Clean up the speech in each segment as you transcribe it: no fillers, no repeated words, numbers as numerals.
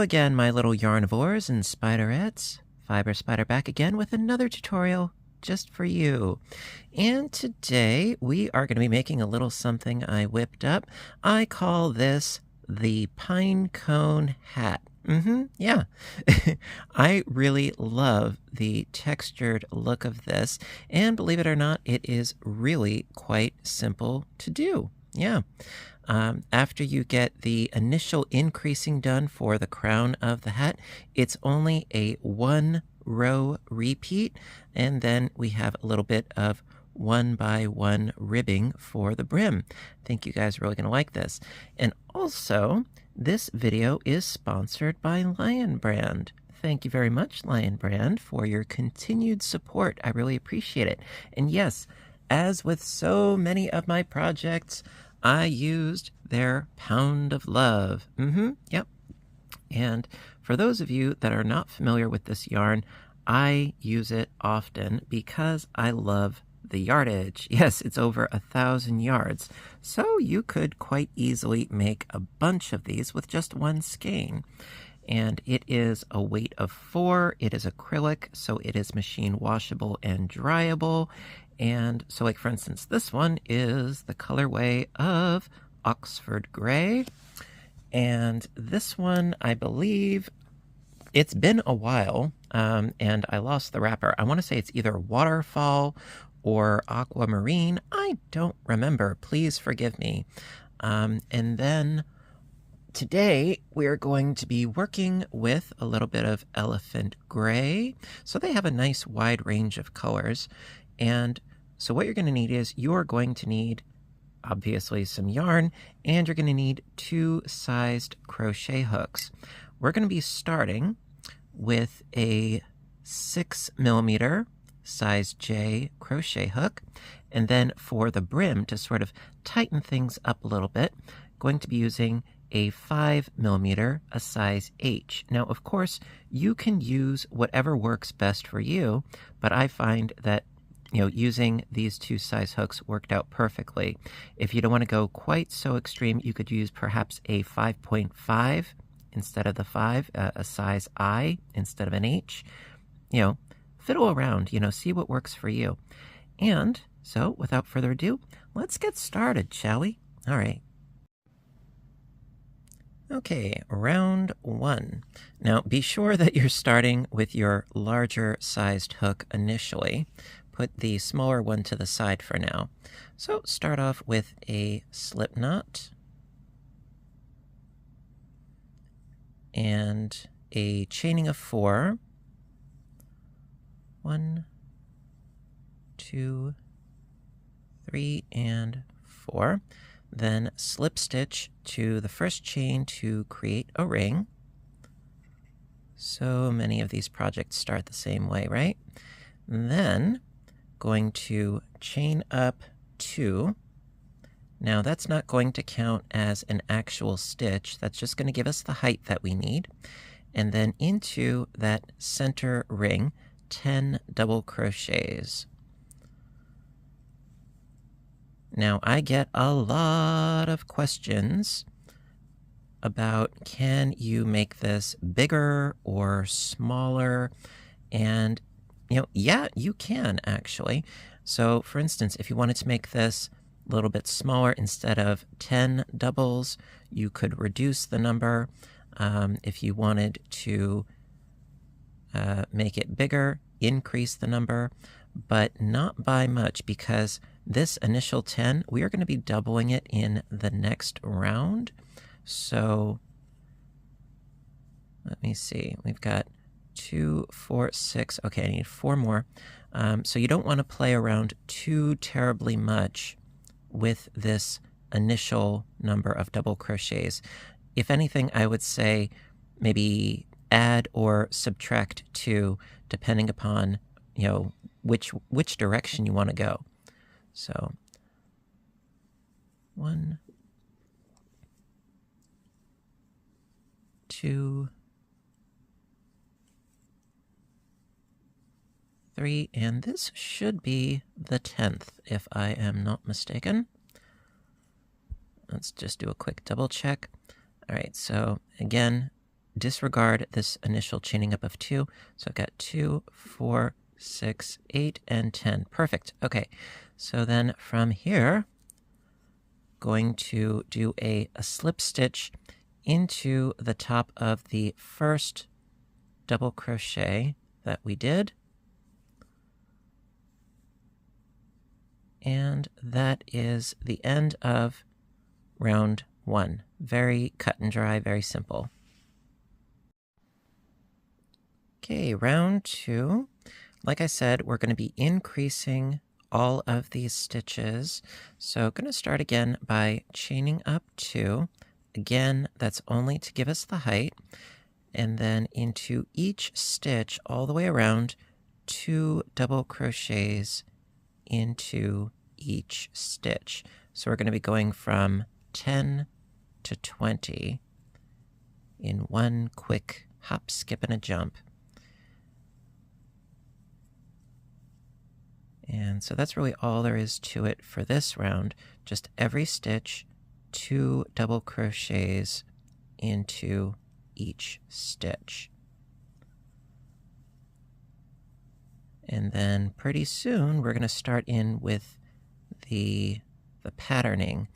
again, my little yarnivores and spiderettes. Fiber Spider back again with another tutorial just for you. And today we are going to be making a little something I whipped up. I call this the Pinecone hat. Yeah. I really love the textured look of this, and believe it or not, it is really quite simple to do. Yeah. After you get the initial increasing done for the crown of the hat, it's only a 1-row repeat, and then we have a little bit of 1-by-1 ribbing for the brim. I think you guys are really going to like this. And also, this video is sponsored by Lion Brand. Thank you very much, Lion Brand, for your continued support. I really appreciate it. And yes, as with so many of my projects, I used their pound of love. Yep. And for those of you that are not familiar with this yarn, I use it often because I love the yardage. Yes, it's over 1,000 yards. So you could quite easily make a bunch of these with just one skein. And it is a weight of 4. It is acrylic, so it is machine washable and dryable. And so, like, for instance, this one is the colorway of Oxford Gray. And this one, I believe, it's been a while, and I lost the wrapper. I want to say it's either Waterfall or Aquamarine. I don't remember. Please forgive me. And then today, we're going to be working with a little bit of Elephant Gray. So they have a nice wide range of colors. And so what you're going to need is you're going to need, obviously, some yarn, and you're going to need 2 sized crochet hooks. We're going to be starting with a 6mm size J crochet hook. And then for the brim, to sort of tighten things up a little bit, going to be using a 5mm, a size H. Now, of course, you can use whatever works best for you, but I find that using these 2 size hooks worked out perfectly. If you don't want to go quite so extreme, you could use perhaps a 5.5 instead of the 5, a size I instead of an H. Fiddle around, see what works for you. And so, without further ado, let's get started, shall we? All right. Okay, round 1. Now, be sure that you're starting with your larger sized hook initially. Put the smaller one to the side for now. So start off with a slip knot and a chaining of 4. 1, 2, 3, and 4. Then slip stitch to the first chain to create a ring. So many of these projects start the same way, right? And then going to chain up 2. Now that's not going to count as an actual stitch. That's just going to give us the height that we need. And then into that center ring, 10 double crochets. Now I get a lot of questions about, can you make this bigger or smaller? And yeah, you can actually. So for instance, if you wanted to make this a little bit smaller, instead of 10 doubles, you could reduce the number. If you wanted to make it bigger, increase the number, but not by much, because this initial 10, we are going to be doubling it in the next round. So let me see. We've got 2, 4, 6. Okay, I need 4 more. So you don't want to play around too terribly much with this initial number of double crochets. If anything, I would say maybe add or subtract 2, depending upon which direction you want to go. So 1, 2, 3, and this should be the 10th, if I am not mistaken. Let's just do a quick double check. All right, so again, disregard this initial chaining up of 2. So I've got 2, 4, 6, 8, and 10. Perfect. Okay, so then from here, going to do a slip stitch into the top of the first double crochet that we did. And that is the end of round 1. Very cut and dry, very simple. Okay, round 2. Like I said, we're going to be increasing all of these stitches. So I'm going to start again by chaining up 2. Again, that's only to give us the height. And then into each stitch all the way around, 2 double crochets into each stitch. So we're going to be going from 10 to 20 in one quick hop, skip, and a jump. And so that's really all there is to it for this round. Just every stitch, 2 double crochets into each stitch. And then pretty soon we're going to start in with the patterning.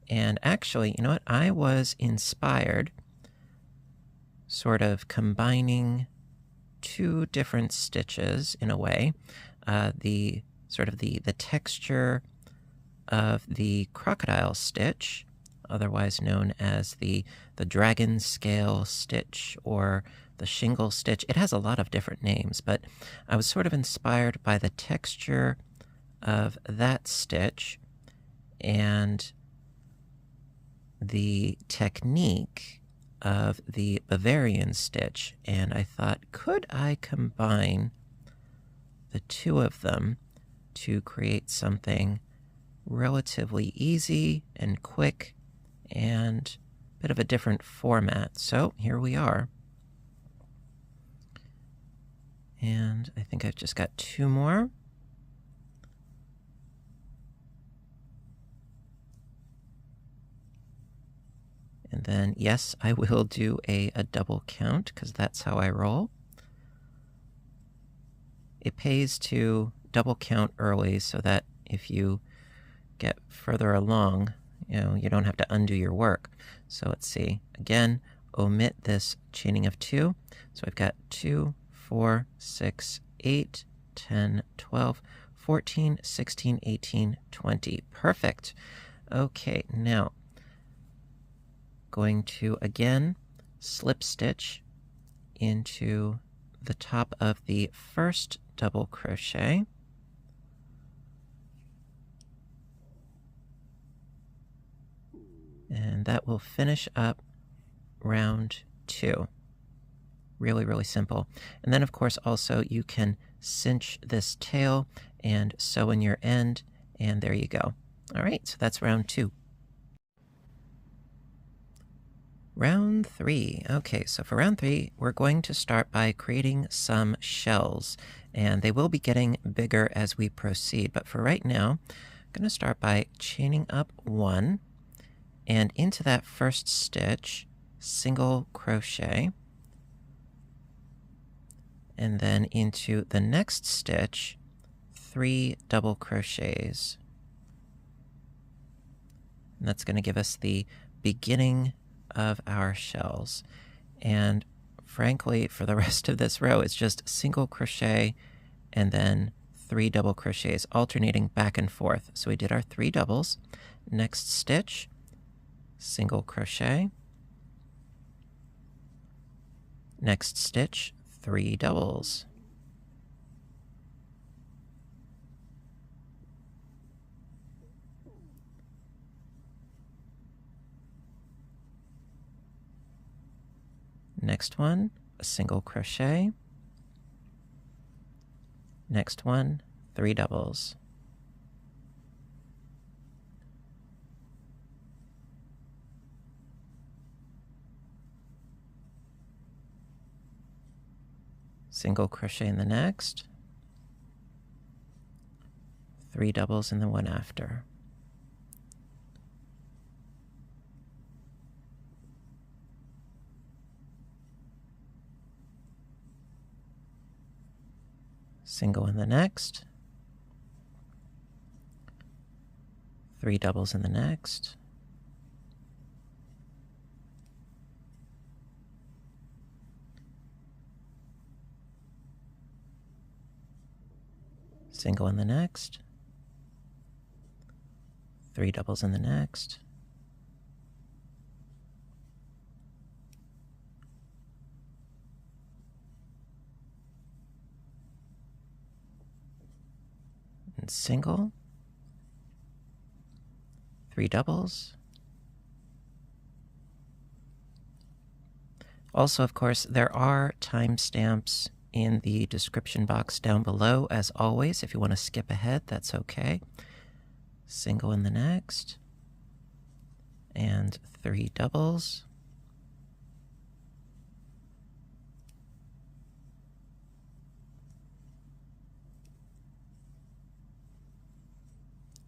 And actually, you know what? I was inspired sort of combining 2 different stitches in a way. The texture of the crocodile stitch, otherwise known as the dragon scale stitch or the shingle stitch. It has a lot of different names, but I was sort of inspired by the texture of that stitch and the technique of the Bavarian stitch. And I thought, could I combine the 2 of them to create something relatively easy and quick and a bit of a different format? So here we are. And I think I've just got 2 more. And then, yes, I will do a double count because that's how I roll. It pays to double count early so that if you get further along, you don't have to undo your work. So let's see. Again, omit this chaining of 2. So I've got 2, 4, 6, 8, 10, 12, 14, 16, 18, 20. Perfect. Okay, now going to again slip stitch into the top of the first double crochet. And that will finish up round 2. Really, really simple. And then, of course, also you can cinch this tail and sew in your end, and there you go. All right, so that's round 2. Round 3. Okay, so for round 3, we're going to start by creating some shells, and they will be getting bigger as we proceed. But for right now, I'm going to start by chaining up 1, and into that first stitch, single crochet, and then into the next stitch, 3 double crochets. And that's going to give us the beginning of our shells. And frankly, for the rest of this row, it's just single crochet and then 3 double crochets alternating back and forth. So we did our 3 doubles. Next stitch, single crochet. Next stitch, 3 doubles. Next one, a single crochet. Next one, 3 doubles. Single crochet in the next. 3 doubles in the one after. single in the next, 3 doubles in the next, single in the next, 3 doubles in the next, and single, 3 doubles. Also, of course, there are timestamps in the description box down below, as always. If you want to skip ahead, that's okay. Single in the next, and 3 doubles.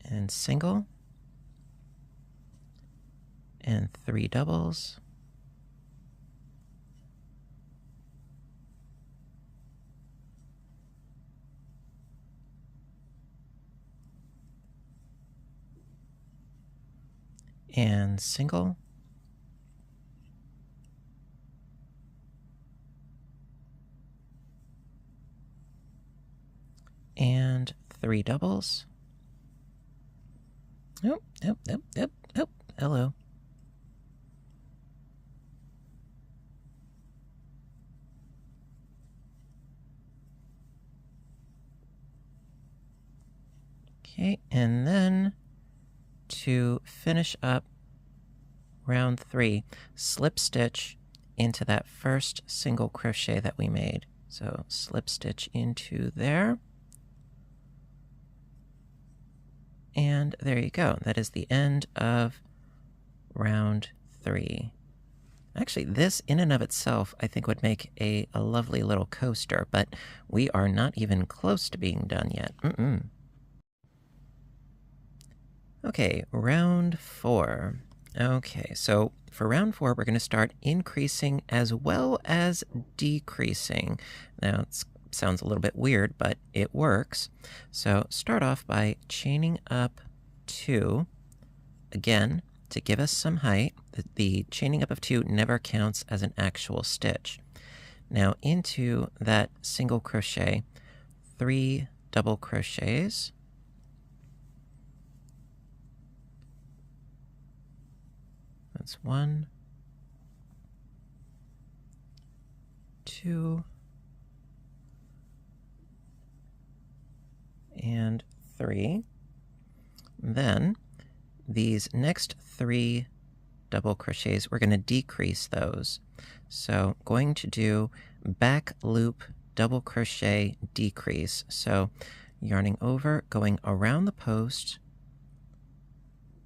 And single, and 3 doubles, and single, and 3 doubles. Oh, hello. Okay, and then to finish up round 3, slip stitch into that first single crochet that we made. So slip stitch into there. And there you go. That is the end of round 3. Actually, this in and of itself, I think, would make a lovely little coaster, but we are not even close to being done yet. Okay, round 4. Okay, so for round 4, we're going to start increasing as well as decreasing. Now, it sounds a little bit weird, but it works. So start off by chaining up 2, again, to give us some height. The chaining up of 2 never counts as an actual stitch. Now into that single crochet, 3 double crochets, that's 1, 2, and 3. Then these next 3 double crochets, we're going to decrease those. So going to do back loop double crochet decrease. So yarning over, going around the post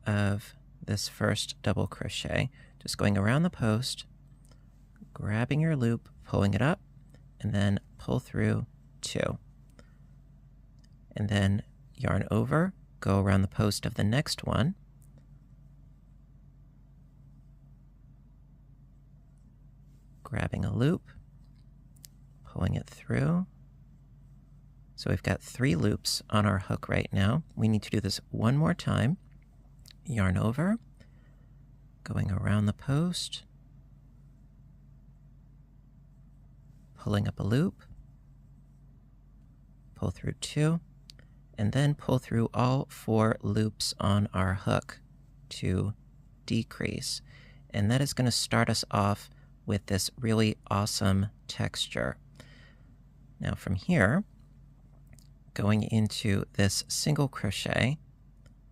of this first double crochet, just going around the post, grabbing your loop, pulling it up, and then pull through 2. And then yarn over, go around the post of the next one, grabbing a loop, pulling it through. So we've got 3 loops on our hook right now. We need to do this one more time. Yarn over, going around the post, pulling up a loop, pull through 2, and then pull through all 4 loops on our hook to decrease. And that is going to start us off with this really awesome texture. Now from here, going into this single crochet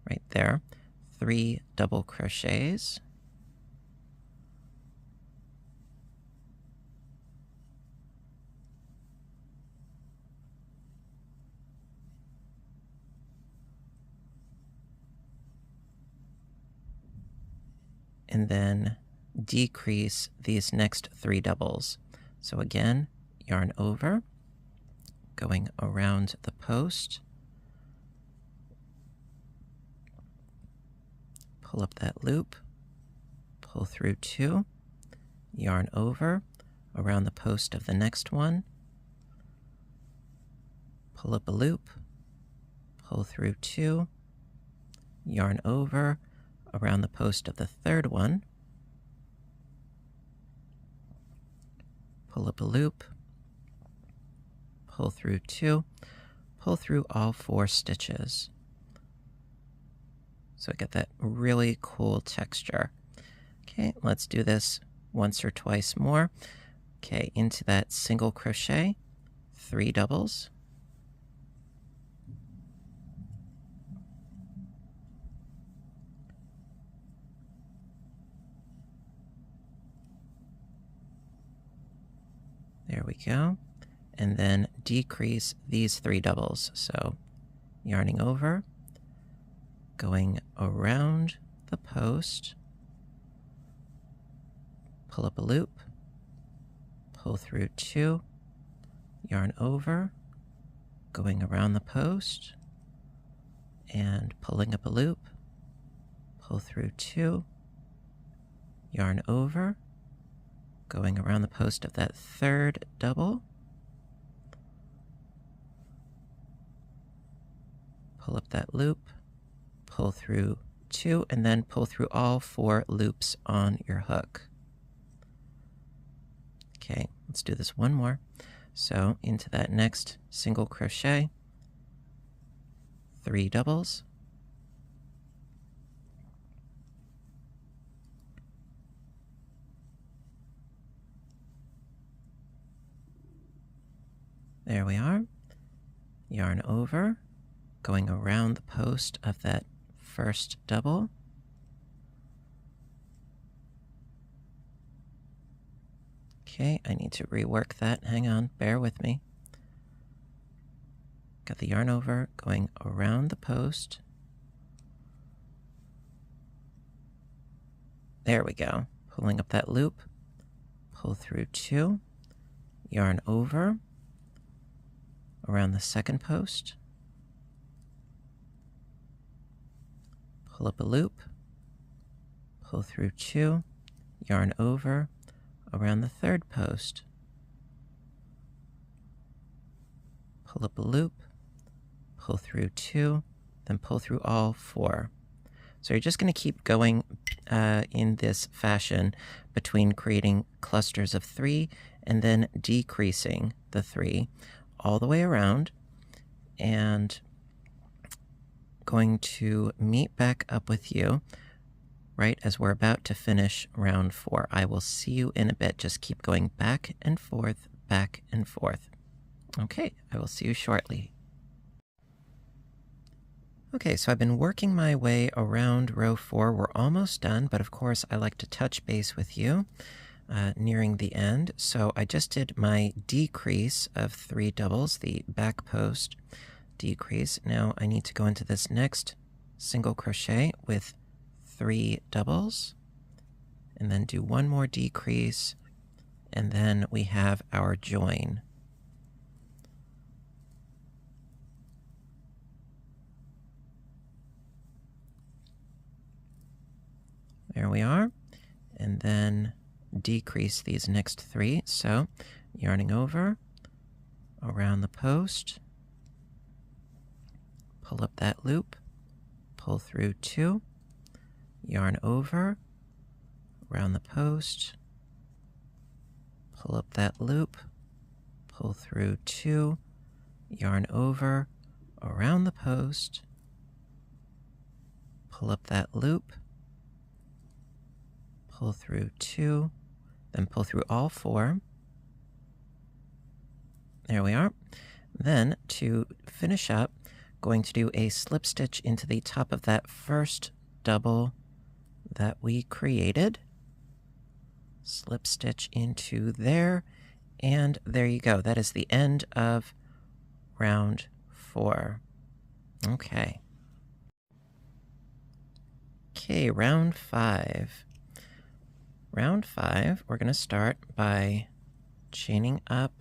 right there, 3 double crochets, and then decrease these next 3 doubles. So again, yarn over, going around the post, pull up that loop, pull through 2, yarn over, around the post of the next one, pull up a loop, pull through 2, yarn over around the post of the third one, pull up a loop, pull through 2, pull through all 4 stitches. So I get that really cool texture. Okay, let's do this once or twice more. Okay, into that single crochet, 3 doubles. There we go. And then decrease these 3 doubles. So yarning over, going around the post, pull up a loop, pull through 2, yarn over, going around the post, and pulling up a loop, pull through 2, yarn over, going around the post of that third double, pull up that loop, pull through 2, and then pull through all 4 loops on your hook. Okay, let's do this one more. So into that next single crochet, 3 doubles, there we are, yarn over, going around the post of that first double, okay, I need to rework that, hang on, bear with me. Got the yarn over, going around the post. There we go, pulling up that loop, pull through 2, yarn over, around the second post, pull up a loop, pull through 2, yarn over, around the third post, pull up a loop, pull through 2, then pull through all 4. So you're just going to keep going in this fashion between creating clusters of 3 and then decreasing the 3 all the way around, and going to meet back up with you right as we're about to finish round 4. I will see you in a bit. Just keep going back and forth, back and forth. Okay, I will see you shortly. Okay, so I've been working my way around row 4. We're almost done, but of course I like to touch base with you nearing the end. So I just did my decrease of 3 doubles, the back post decrease. Now I need to go into this next single crochet with 3 doubles, and then do one more decrease, and then we have our join. There we are, and then decrease these next 3. So yarning over, around the post, pull up that loop, pull through 2, yarn over, around the post, pull up that loop, pull through 2, yarn over, around the post, pull up that loop, pull through 2, then pull through all 4. There we are. Then to finish up, going to do a slip stitch into the top of that first double that we created. Slip stitch into there, and there you go. That is the end of round 4. Okay. Okay, round 5. Round 5, we're going to start by chaining up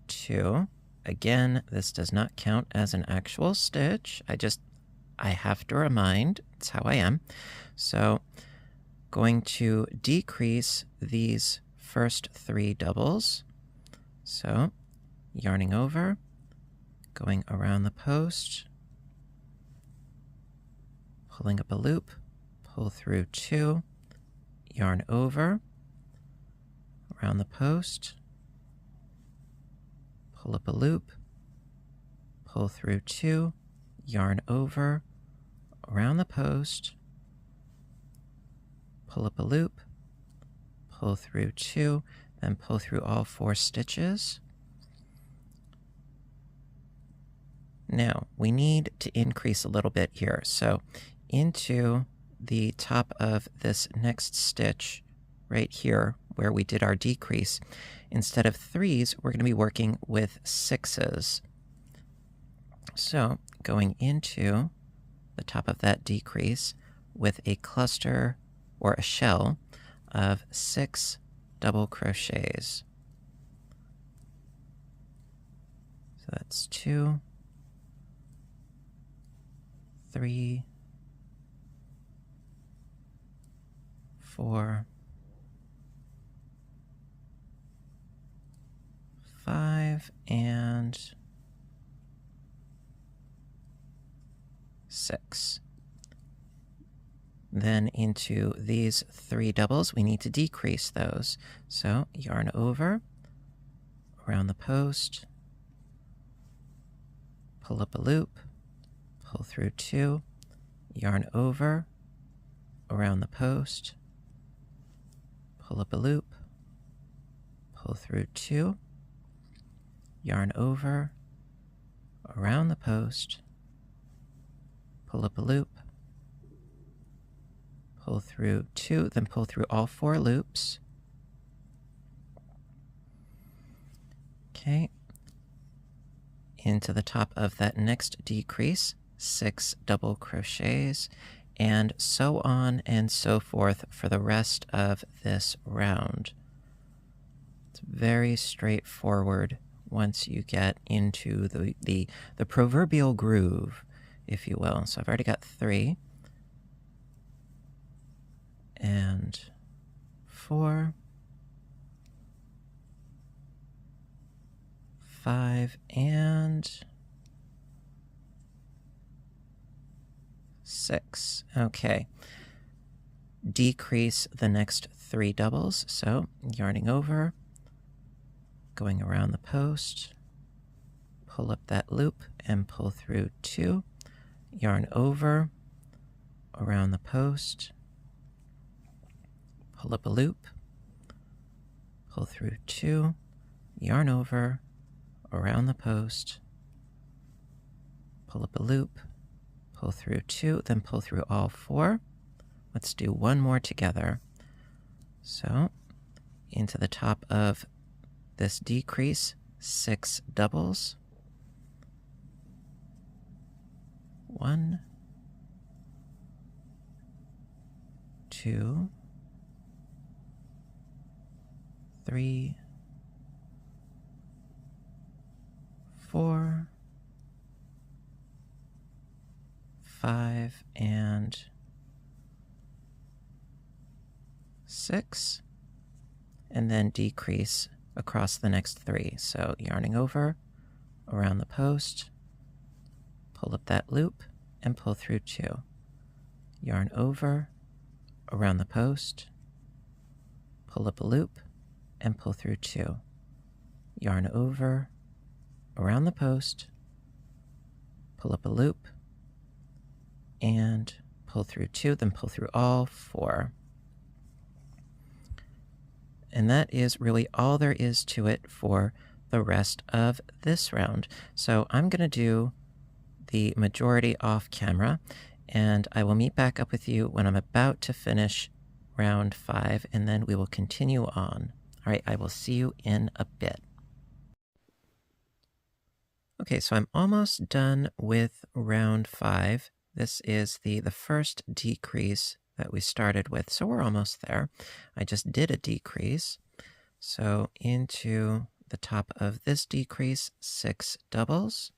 2. Again, this does not count as an actual stitch. I have to remind, it's how I am. So, going to decrease these first 3 doubles. So, yarning over, going around the post, pulling up a loop, pull through 2, yarn over, around the post, pull up a loop, pull through 2, yarn over, around the post, pull up a loop, pull through 2, then pull through all 4 stitches. Now, we need to increase a little bit here. So into the top of this next stitch right here where we did our decrease, instead of 3s, we're going to be working with 6s. So going into the top of that decrease with a cluster or a shell of 6 double crochets. So that's 2, 3, 4, 5, and 6. Then into these 3 doubles, we need to decrease those. So yarn over, around the post, pull up a loop, pull through 2, yarn over, around the post, pull up a loop, pull through 2, yarn over, around the post, pull up a loop, pull through 2, then pull through all 4 loops. Okay. Into the top of that next decrease, 6 double crochets, and so on and so forth for the rest of this round. It's very straightforward once you get into the proverbial groove, if you will. So I've already got 3, and 4, 5, and 6. Okay. Decrease the next 3 doubles. So yarning over, going around the post, pull up that loop and pull through 2, yarn over, around the post, pull up a loop, pull through 2, yarn over, around the post, pull up a loop, pull through 2, then pull through all 4. Let's do one more together. So into the top of this decrease, 6 doubles. 1, 2, 3, 4, 5, and 6, and then decrease across the next 3. So yarning over, around the post, pull up that loop, and pull through 2. Yarn over, around the post, pull up a loop, and pull through 2. Yarn over, around the post, pull up a loop, and pull through 2, then pull through all 4. And that is really all there is to it for the rest of this round. So I'm going to do the majority off camera, and I will meet back up with you when I'm about to finish round 5, and then we will continue on. All right, I will see you in a bit. Okay, so I'm almost done with round 5. This is the first decrease that we started with, so we're almost there. I just did a decrease. So into the top of this decrease, 6 doubles.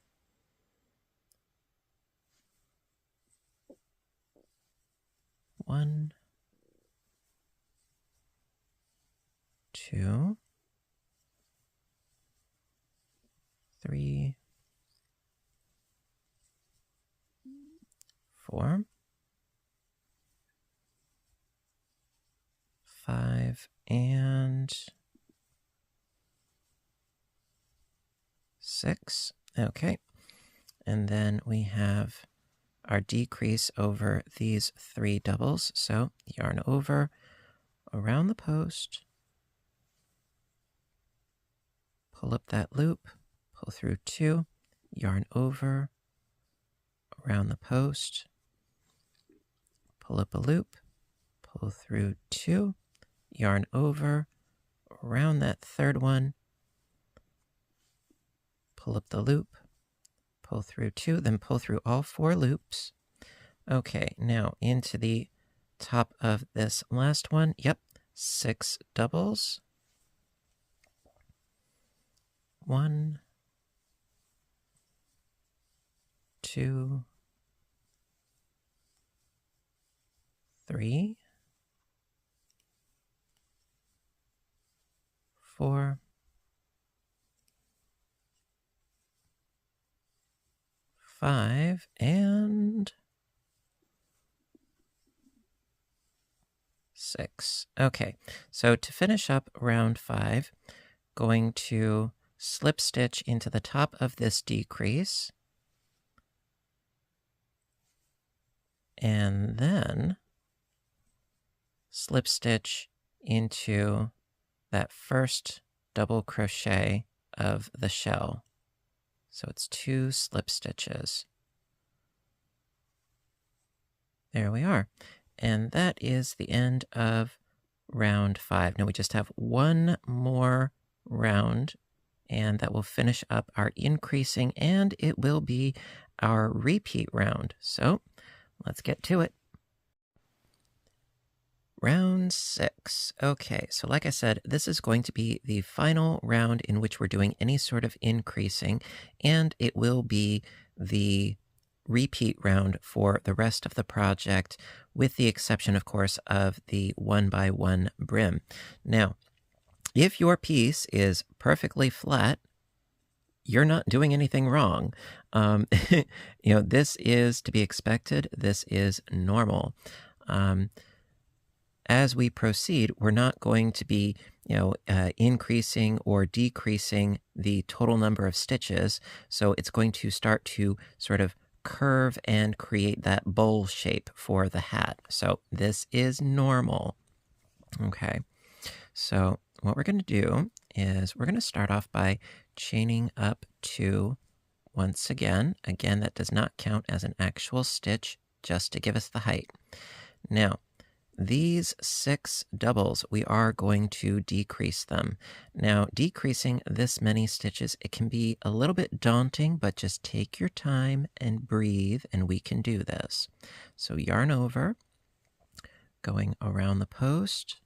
1, 2, 3, 4, 5, and 6. Okay, and then we have our decrease over these 3 doubles. So yarn over, around the post, pull up that loop, pull through 2, yarn over, around the post, pull up a loop, pull through 2, yarn over, around that third one, pull up the loop, pull through 2, then pull through all 4 loops. Okay, now into the top of this last one. Yep, 6 doubles. 1, 2, 3, 4, 5, and 6. Okay, so to finish up round 5, going to slip stitch into the top of this decrease, and then slip stitch into that first double crochet of the shell. So it's 2 slip stitches. There we are. And that is the end of round 5. Now we just have one more round, and that will finish up our increasing, and it will be our repeat round. So let's get to it. Round 6. Okay, so like I said, this is going to be the final round in which we're doing any sort of increasing, and it will be the repeat round for the rest of the project, with the exception, of course, of the 1x1 brim. Now, if your piece is perfectly flat, you're not doing anything wrong. This is to be expected. This is normal. As we proceed, we're not going to be, increasing or decreasing the total number of stitches. So it's going to start to sort of curve and create that bowl shape for the hat. So this is normal. Okay. So what we're going to do is we're going to start off by chaining up 2 once again. Again, that does not count as an actual stitch, just to give us the height. Now, these 6 doubles, we are going to decrease them. Now, decreasing this many stitches, it can be a little bit daunting, but just take your time and breathe, and we can do this. So yarn over, going around the post,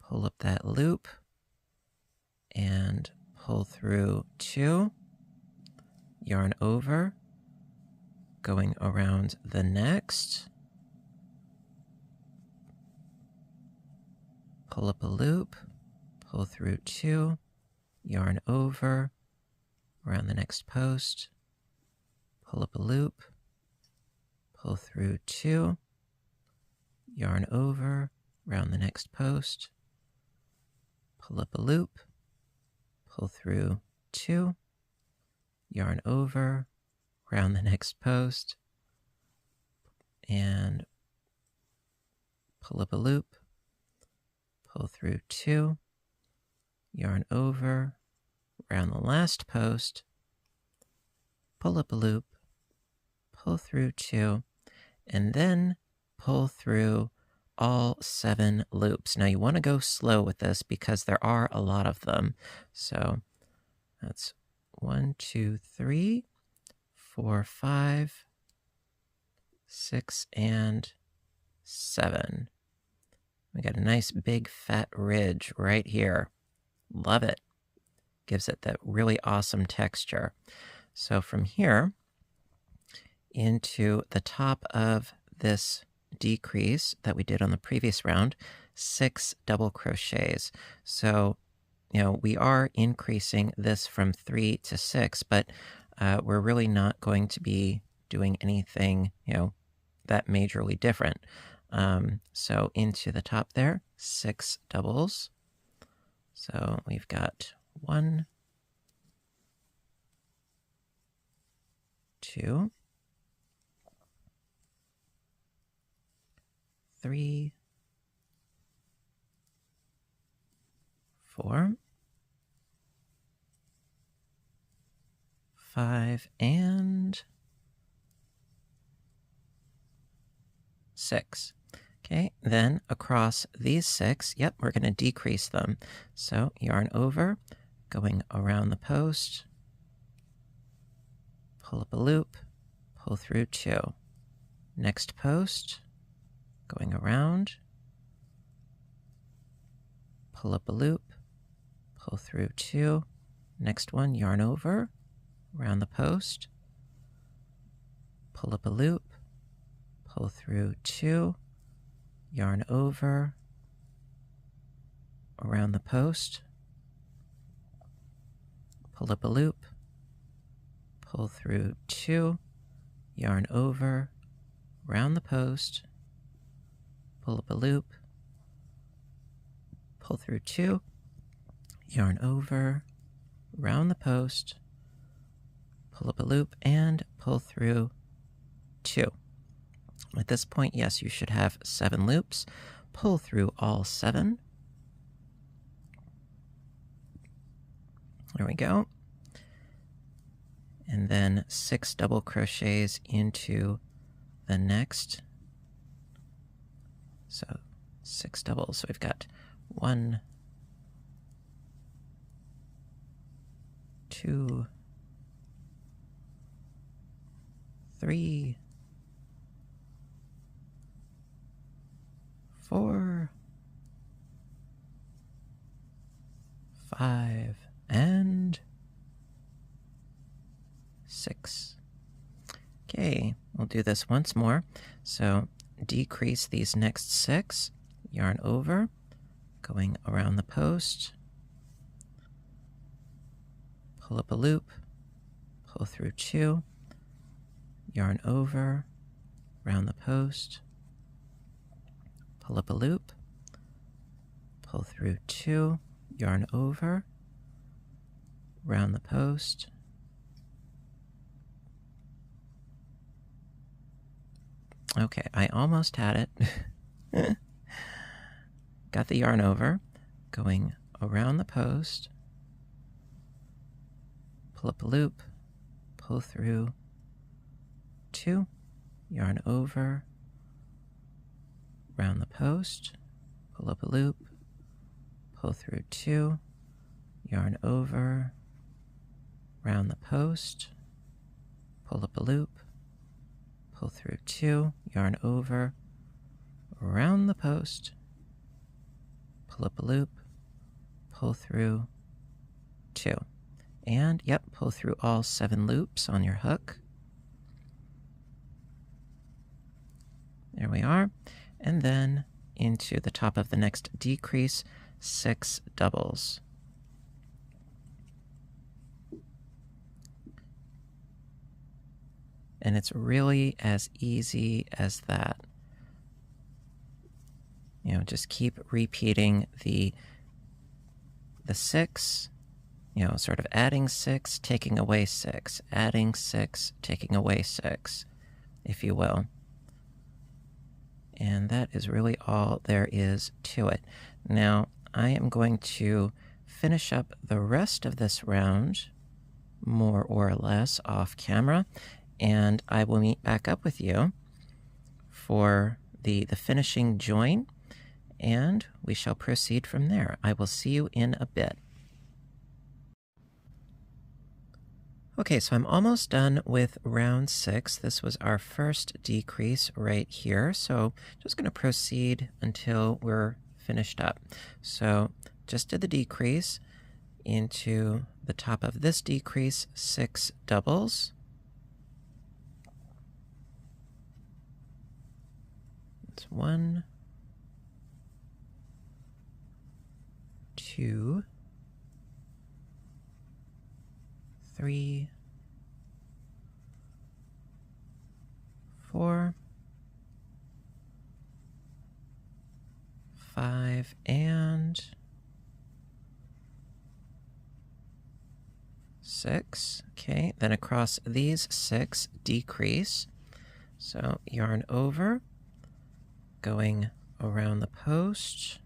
pull up that loop, and pull through 2, yarn over, going around the next, pull up a loop, pull through 2, yarn over, around the next post, pull up a loop, pull through 2, yarn over, around the next post, pull up a loop, pull through 2, yarn over, around the next post, and pull up a loop, pull through 2, yarn over, around the last post, pull up a loop, pull through 2, and then pull through all 7 loops. Now you want to go slow with this because there are a lot of them. So that's 1, 2, 3, 4, 5, 6, and 7. We got a nice big fat ridge right here. Love it. Gives it that really awesome texture. So from here into the top of this decrease that we did on the previous round, 6 double crochets. So, we are increasing this from 3 to 6, but we're really not going to be doing anything, that majorly different. So into the top there, 6 doubles. So we've got 1, 2, 3, 4, 5, and 6. Okay, then across these 6, we're going to decrease them. So yarn over, going around the post, pull up a loop, pull through 2. Next post, going around, pull up a loop, pull through 2. Next one, yarn over, around the post, pull up a loop, pull through 2, yarn over, around the post, pull up a loop, pull through 2, yarn over, around the post, pull up a loop, pull through 2, yarn over, around the post, pull up a loop, and pull through 2. At this point, yes, you should have 7 loops. Pull through all 7. There we go. And then 6 double crochets into the next. So 6 doubles. So we've got 1, 2, 3, 4, 5, and 6. Okay, we'll do this once more. So decrease these next 6, yarn over, going around the post, pull up a loop, pull through 2, yarn over, around the post, pull up a loop, pull through 2, yarn over, around the post, okay, I almost had it. Got the yarn over, going around the post, pull up a loop, pull through 2, yarn over, around the post, pull up a loop, pull through 2, yarn over, around the post, pull up a loop, pull through 2, yarn over, around the post, pull up a loop, pull through 2. And, pull through all 7 loops on your hook. There we are. And then into the top of the next decrease, 6 doubles. And it's really as easy as that. Just keep repeating the 6, sort of adding 6, taking away 6, adding 6, taking away 6, if you will. And that is really all there is to it. Now, I am going to finish up the rest of this round, more or less, off camera, and I will meet back up with you for the finishing join, and we shall proceed from there. I will see you in a bit. Okay, so I'm almost done with round 6. This was our first decrease right here, so just going to proceed until we're finished up. So just did the decrease into the top of this decrease, 6 doubles. It's 1, 2, 3, 5 and 6. Okay, then across these 6, decrease. So yarn over, going around the post,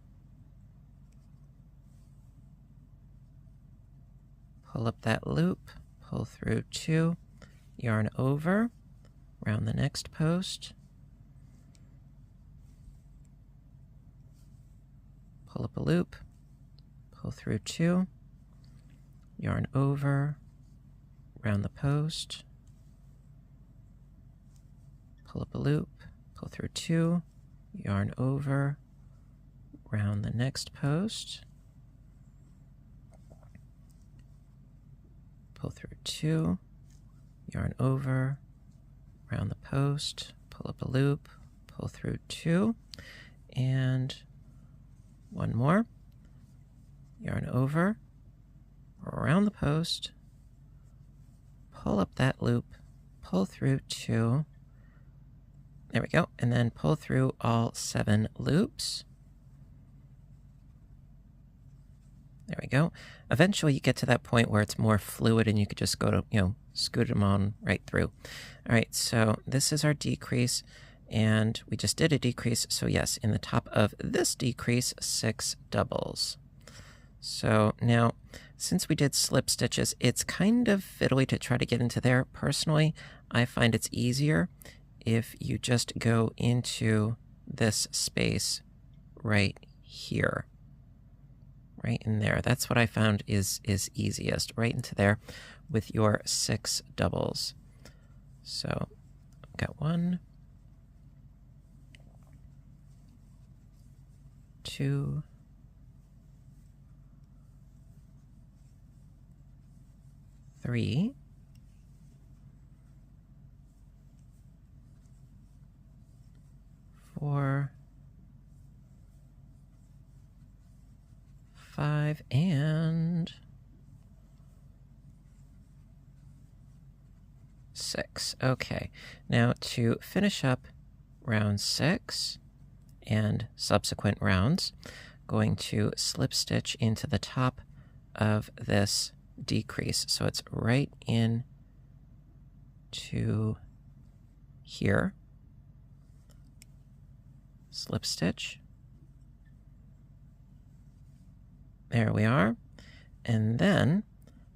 pull up that loop, pull through 2, yarn over, around the next post, pull up a loop, pull through 2, yarn over, around the post, pull up a loop, pull through 2, yarn over, around the next post, pull through 2, yarn over, around the post, pull up a loop, pull through 2, and one more, yarn over, around the post, pull up that loop, pull through 2, there we go, and then pull through all 7 loops. There we go. Eventually you get to that point where it's more fluid and you could just go to, scoot them on right through. All right, so this is our decrease, and we just did a decrease. So yes, in the top of this decrease, 6 doubles. So now, since we did slip stitches, it's kind of fiddly to try to get into there. Personally, I find it's easier if you just go into this space right here. Right in there. That's what I found is easiest, right into there with your 6 doubles. So I've got 1, 2, 3, 4, 5, and 6. Okay, now to finish up round 6 and subsequent rounds, going to slip stitch into the top of this decrease. So it's right in to here. Slip stitch. There we are. And then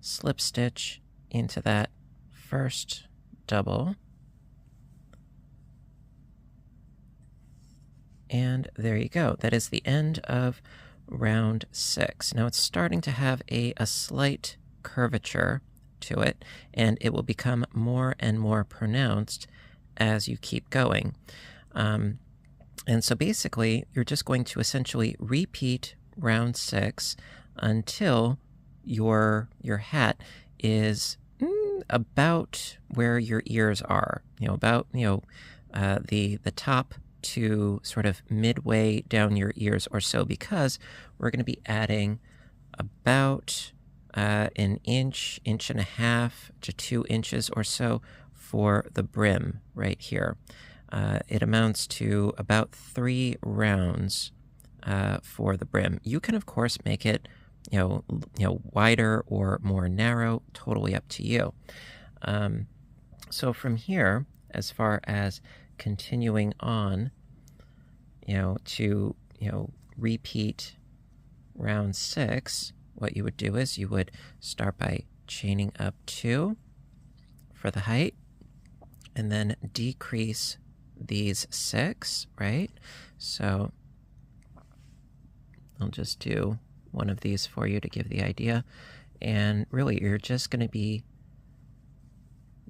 slip stitch into that first double. And there you go. That is the end of round 6. Now it's starting to have a slight curvature to it, and it will become more and more pronounced as you keep going. And so basically, you're just going to essentially repeat round 6 until your hat is about where your ears are. About the top to sort of midway down your ears or so, because we're going to be adding about an inch, inch and a half to 2 inches or so for the brim right here. It amounts to about 3 rounds for the brim. You can, of course, make it wider or more narrow, totally up to you. So from here, as far as continuing on, to repeat round 6, what you would do is you would start by chaining up 2 for the height, and then decrease these 6, right? So I'll just do one of these for you to give the idea. And really, you're just going to be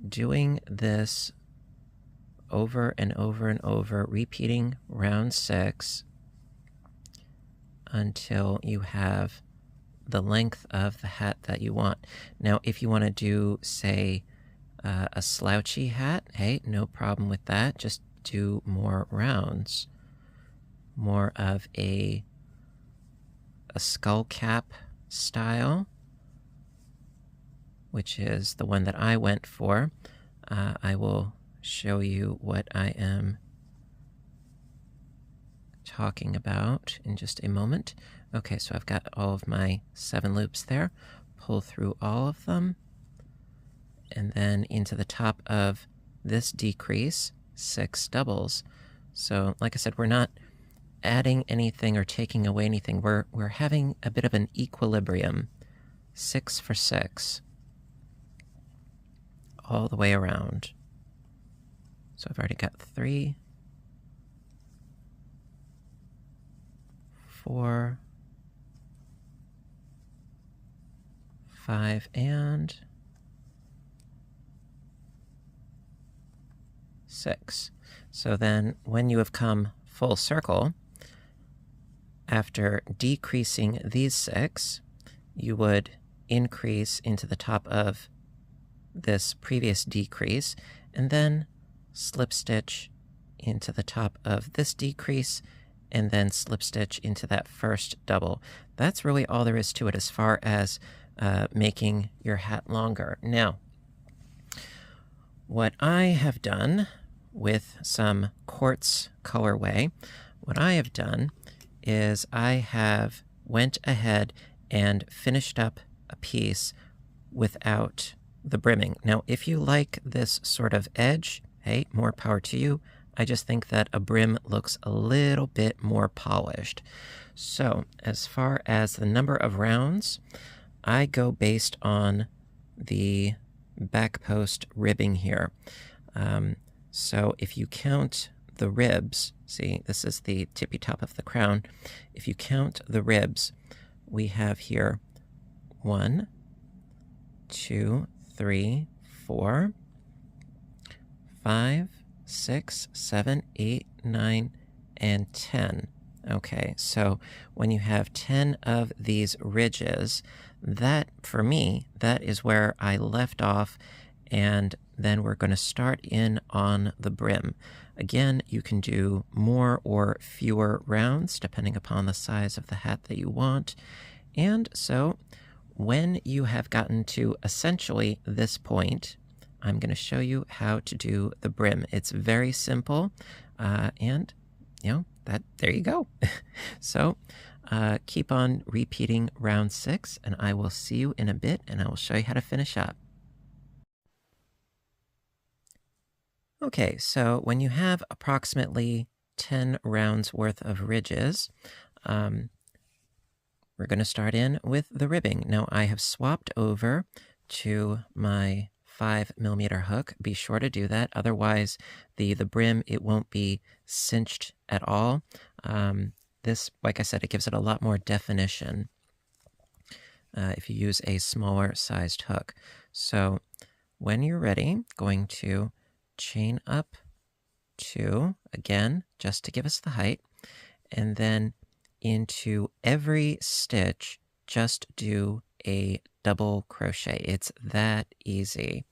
doing this over and over and over, repeating round 6 until you have the length of the hat that you want. Now, if you want to do, say, a slouchy hat, hey, no problem with that. Just do more rounds. More of a skull cap style, which is the one that I went for. I will show you what I am talking about in just a moment. Okay, so I've got all of my 7 loops there. Pull through all of them, and then into the top of this decrease, 6 doubles. So, like I said, we're not adding anything or taking away anything. We're having a bit of an equilibrium. 6 for 6. All the way around. So I've already got 3, 4, 5, and 6. So then when you have come full circle, after decreasing these 6, you would increase into the top of this previous decrease, and then slip stitch into the top of this decrease, and then slip stitch into that first double. That's really all there is to it as far as making your hat longer. Now, what I have done with some quartz colorway, what I have done is I have went ahead and finished up a piece without the brimming. Now, if you like this sort of edge, hey, more power to you. I just think that a brim looks a little bit more polished. So, as far as the number of rounds, I go based on the back post ribbing here. So if you count the ribs, see, this is the tippy top of the crown. If you count the ribs, we have here 1, 2, 3, 4, 5, 6, 7, 8, 9, and 10. Okay, so when you have 10 of these ridges, that, for me, that is where I left off, and then we're going to start in on the brim. Again, you can do more or fewer rounds, depending upon the size of the hat that you want. And so, when you have gotten to essentially this point, I'm going to show you how to do the brim. It's very simple, and, you know, there you go. So, keep on repeating round 6, and I will see you in a bit, and I will show you how to finish up. Okay, so when you have approximately 10 rounds worth of ridges, we're going to start in with the ribbing. Now, I have swapped over to my 5mm hook. Be sure to do that, otherwise the brim, it won't be cinched at all. This, like I said, it gives it a lot more definition if you use a smaller sized hook. So when you're ready, going to chain up 2, again, just to give us the height, and then into every stitch, just do a double crochet. It's that easy.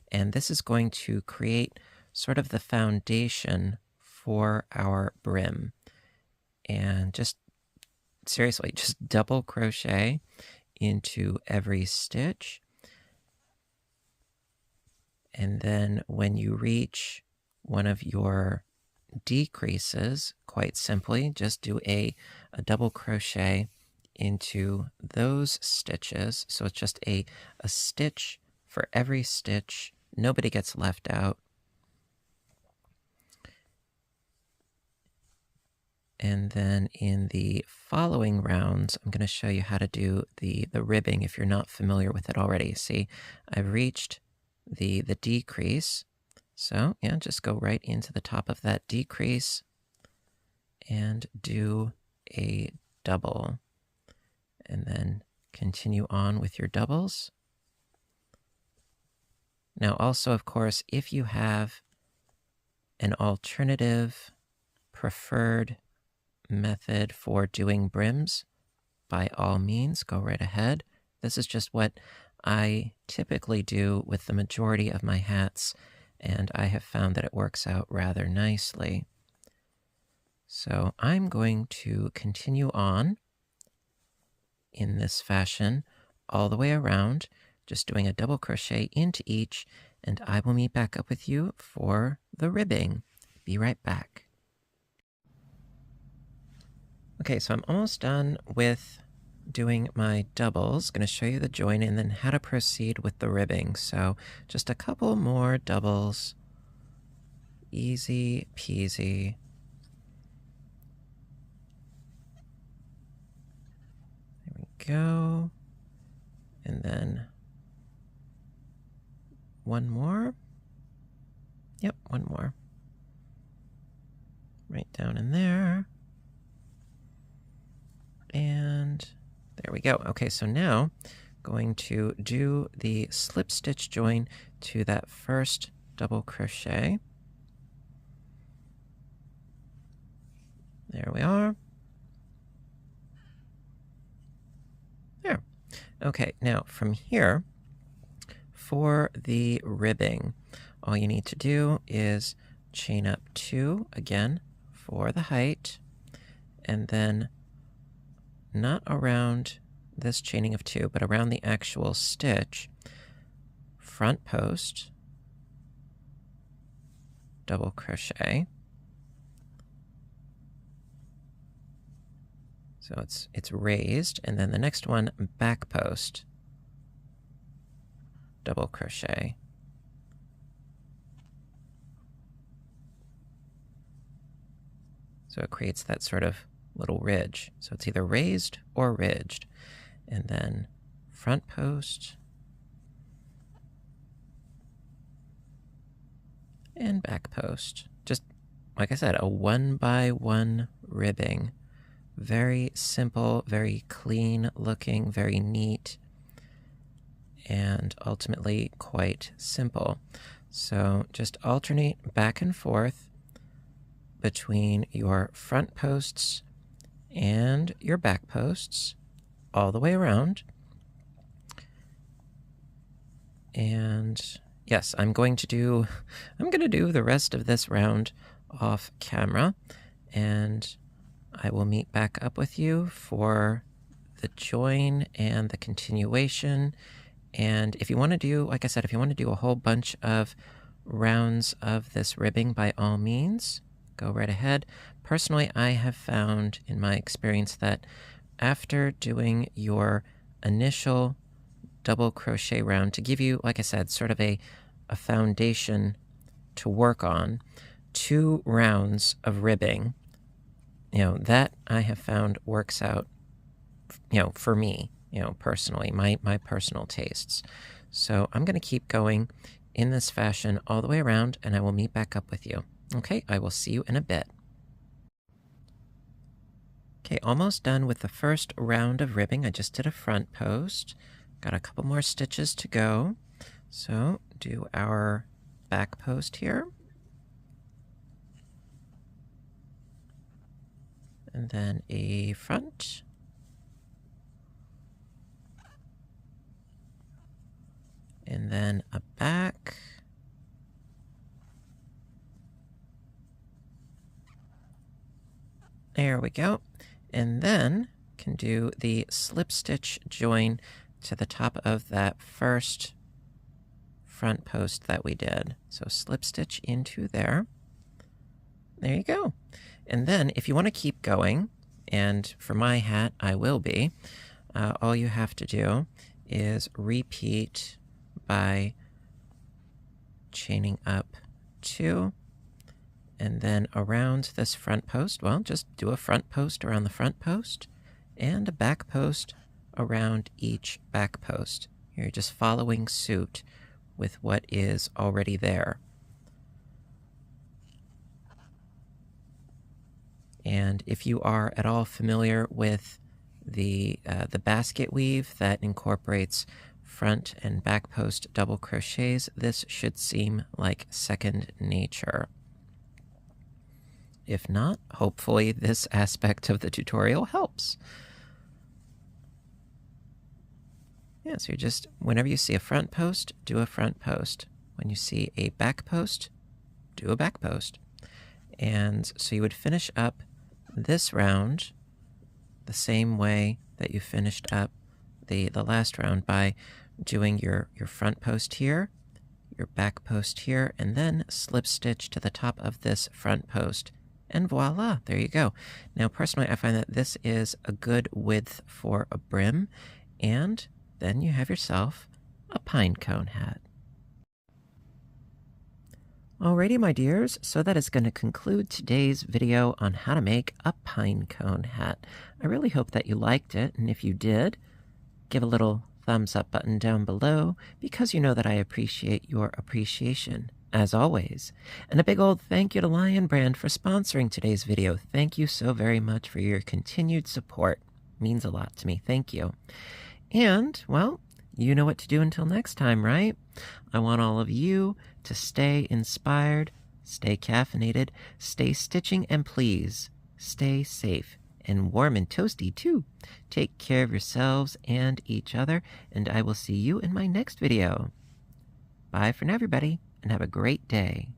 And this is going to create sort of the foundation for our brim. And just seriously, just double crochet into every stitch. And then when you reach one of your decreases, quite simply, just do a double crochet into those stitches. So it's just a stitch for every stitch. Nobody gets left out. And then in the following rounds, I'm going to show you how to do the ribbing if you're not familiar with it already. See, I've reached the decrease. So yeah, just go right into the top of that decrease and do a double. And then continue on with your doubles. Now also, of course, if you have an alternative preferred method for doing brims, by all means, go right ahead. This is just what I typically do with the majority of my hats, and I have found that it works out rather nicely. So I'm going to continue on in this fashion all the way around, just doing a double crochet into each, and I will meet back up with you for the ribbing. Be right back. Okay, so I'm almost done with doing my doubles. Going to show you the join and then how to proceed with the ribbing. So just a couple more doubles. Easy peasy. There we go. And then one more. Yep, one more. Right down in there. And there we go. Okay, so now going to do the slip stitch join to that first double crochet. There we are. There. Okay, now from here, for the ribbing, all you need to do is chain up 2 again for the height, and then not around this chaining of 2, but around the actual stitch, front post, double crochet. So it's raised, and then the next one, back post, double crochet. So it creates that sort of little ridge. So it's either raised or ridged. And then front post and back post. Just, like I said, a 1-by-1 ribbing. Very simple, very clean looking, very neat, and ultimately quite simple. So just alternate back and forth between your front posts and your back posts all the way around. And yes, I'm going to do the rest of this round off camera, and I will meet back up with you for the join and the continuation. And if you want to do, like I said, if you want to do a whole bunch of rounds of this ribbing, by all means, go right ahead. Personally, I have found in my experience that after doing your initial double crochet round, to give you, like I said, sort of a foundation to work on, 2 rounds of ribbing, that I have found works out, for me, personally, my personal tastes. So I'm going to keep going in this fashion all the way around, and I will meet back up with you. Okay, I will see you in a bit. Okay, almost done with the first round of ribbing. I just did a front post. Got a couple more stitches to go. So do our back post here. And then a front. And then a back. There we go. And then can do the slip stitch join to the top of that first front post that we did. So slip stitch into there. There you go. And then if you want to keep going, and for my hat I will be, all you have to do is repeat by chaining up 2, and then around this front post, well, just do a front post around the front post and a back post around each back post. You're just following suit with what is already there. And if you are at all familiar with the basket weave that incorporates front and back post double crochets, this should seem like second nature. If not, hopefully this aspect of the tutorial helps. Yeah, so you're just, whenever you see a front post, do a front post. When you see a back post, do a back post. And so you would finish up this round the same way that you finished up the last round, by doing your front post here, your back post here, and then slip stitch to the top of this front post And voila, there you go. Now, personally, I find that this is a good width for a brim, and then you have yourself a pinecone hat. Alrighty, my dears, so that is going to conclude today's video on how to make a pinecone hat. I really hope that you liked it, and if you did, give a little thumbs up button down below, because you know that I appreciate your appreciation, as always. And a big old thank you to Lion Brand for sponsoring today's video. Thank you so very much for your continued support. It means a lot to me. Thank you. And, well, you know what to do until next time, right? I want all of you to stay inspired, stay caffeinated, stay stitching, and please stay safe and warm and toasty too. Take care of yourselves and each other, and I will see you in my next video. Bye for now, everybody, and have a great day.